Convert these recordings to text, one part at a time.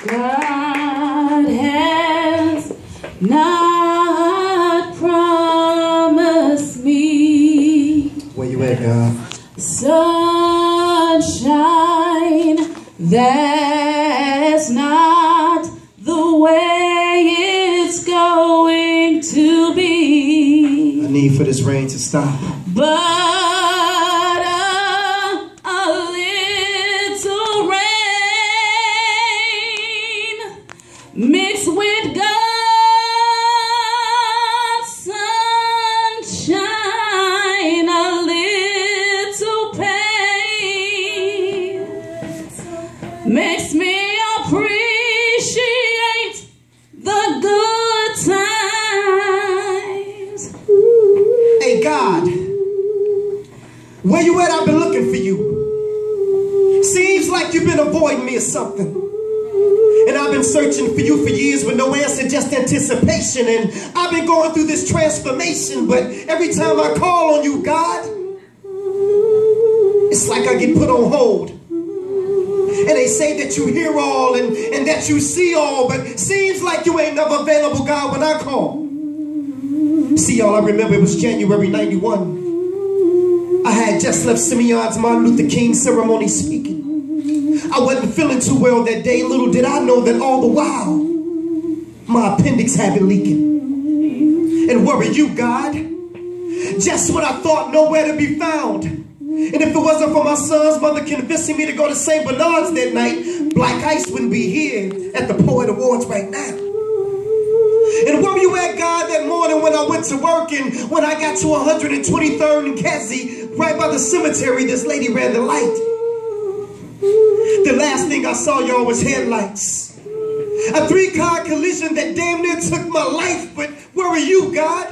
God has not promised me. Where you at, God? Sunshine, that's not the way it's going to be. I need for this rain to stop. But mixed with God's sunshine, a little pain makes me appreciate the good times. Ooh. Hey God, where you at? I've been looking for you. Seems like you've been avoiding me or something. And I've been searching for you for years with no answer, just anticipation. And I've been going through this transformation, but every time I call on you, God, it's like I get put on hold. And they say that you hear all and that you see all, but seems like you ain't never available, God, when I call. See, y'all, I remember it was January 91. I had just left Simeon's Martin Luther King ceremony speaking. I wasn't feeling too well that day. Little did I know that all the while, my appendix had been leaking. And where were you, God? Just when I thought nowhere to be found. And if it wasn't for my son's mother convincing me to go to St. Bernard's that night, Black Ice wouldn't be here at the Poet Awards right now. And where were you at, God, that morning when I went to work and when I got to 123rd and Kesey, right by the cemetery, this lady ran the light. The last thing I saw, y'all, was headlights. A 3-car collision that damn near took my life, but where were you, God?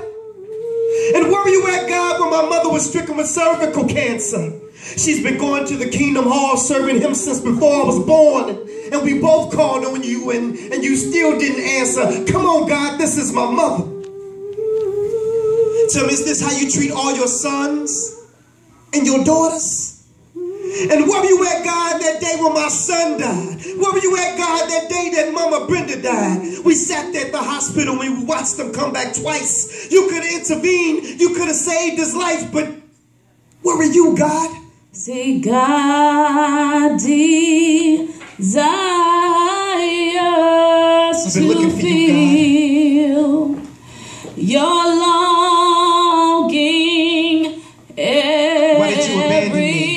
And where were you at, God, when my mother was stricken with cervical cancer? She's been going to the Kingdom Hall serving him since before I was born. And we both called on you and you still didn't answer. Come on, God, this is my mother. Tell me, is this how you treat all your sons and your daughters? And where were you at, God, that day when my son died? Where were you at, God, that day that Mama Brenda died? We sat there at the hospital and we watched them come back twice. You could have intervened. You could have saved his life, but where were you, God? See, God desires to feel your longing. Why did you abandon me?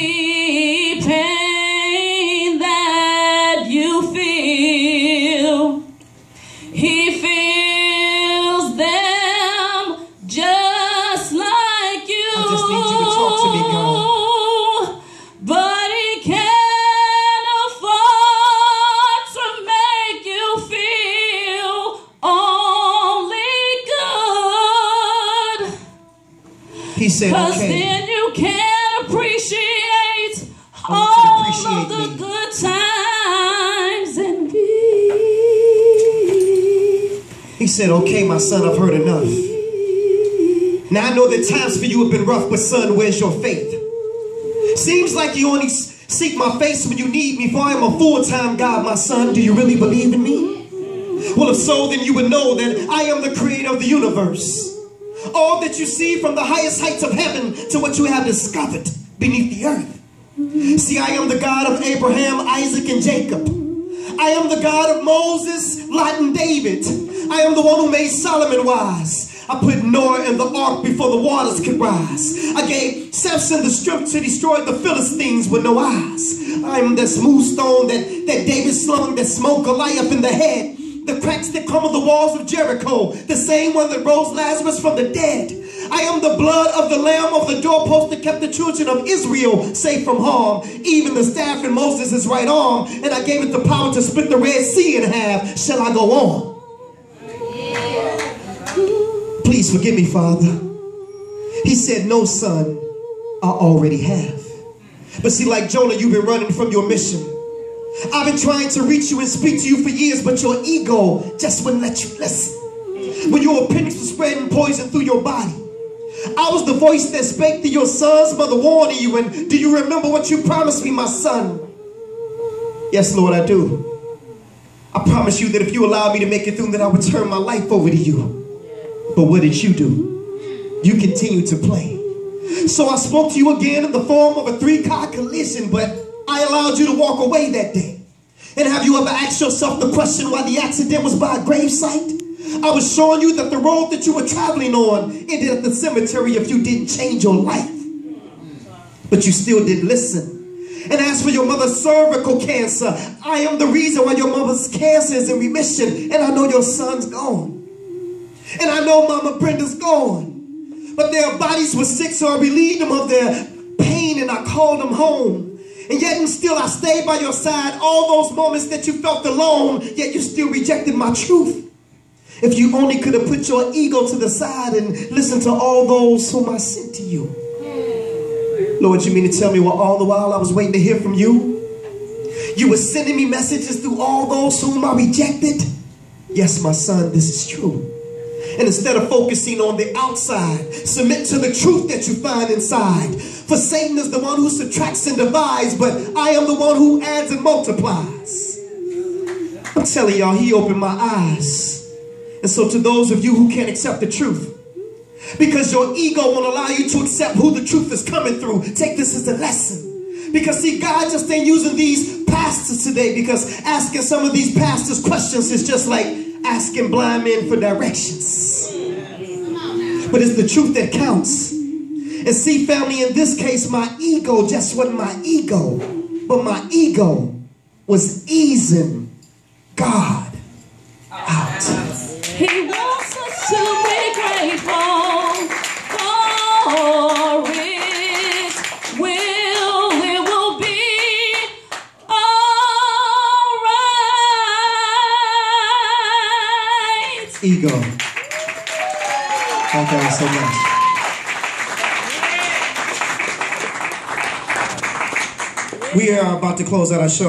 He said, "Cause then you can appreciate all of the good times and be." He said, "Okay, my son, I've heard enough. Now I know that times for you have been rough, but son, where's your faith? Seems like you only seek my face when you need me, for I am a full-time God, my son. Do you really believe in me? Well, if so, then you would know that I am the creator of the universe. All that you see from the highest heights of heaven to what you have discovered beneath the earth. See, I am the God of Abraham, Isaac, and Jacob. I am the God of Moses, Lot, and David. I am the one who made Solomon wise. I put Noah in the ark before the waters could rise. I gave Samson the strength to destroy the Philistines with no eyes. I am the smooth stone that David slung that smote Goliath in the head. The cracks that come on the walls of Jericho, the same one that rose Lazarus from the dead. I am the blood of the lamb of the doorpost that kept the children of Israel safe from harm. Even the staff in Moses' right arm, and I gave it the power to split the Red Sea in half. Shall I go on? Please forgive me, Father. He said, no, son, I already have. But see, like Jonah, you've been running from your mission. I've been trying to reach you and speak to you for years, but your ego just wouldn't let you listen. When your appendix was spreading poison through your body, I was the voice that spake to your son's mother, warning you. And do you remember what you promised me, my son? Yes, Lord, I do. I promise you that if you allowed me to make it through, that I would turn my life over to you. But what did you do? You continued to play. So I spoke to you again in the form of a three-car collision, but I allowed you to walk away that day. And have you ever asked yourself the question why the accident was by a gravesite? I was showing you that the road that you were traveling on ended at the cemetery if you didn't change your life. But you still didn't listen. And as for your mother's cervical cancer, I am the reason why your mother's cancer is in remission. And I know your son's gone. And I know Mama Brenda's gone. But their bodies were sick, so I relieved them of their pain and I called them home. And yet and still I stayed by your side all those moments that you felt alone, yet you still rejected my truth. If you only could have put your ego to the side and listened to all those whom I sent to you. Lord, you mean to tell me what all the while I was waiting to hear from you? You were sending me messages through all those whom I rejected? Yes, my son, this is true. And instead of focusing on the outside, submit to the truth that you find inside. For Satan is the one who subtracts and divides, but I am the one who adds and multiplies. I'm telling y'all, he opened my eyes. And so to those of you who can't accept the truth, because your ego won't allow you to accept who the truth is coming through, take this as a lesson. Because see, God just ain't using these pastors today, because asking some of these pastors questions is just like asking blind men for directions. But it's the truth that counts. And see, family, in this case, my ego just wasn't my ego, but my ego was easing God out. He wants us to be grateful for it. It will be all right. Ego. Thank you so much. We are about to close out our show.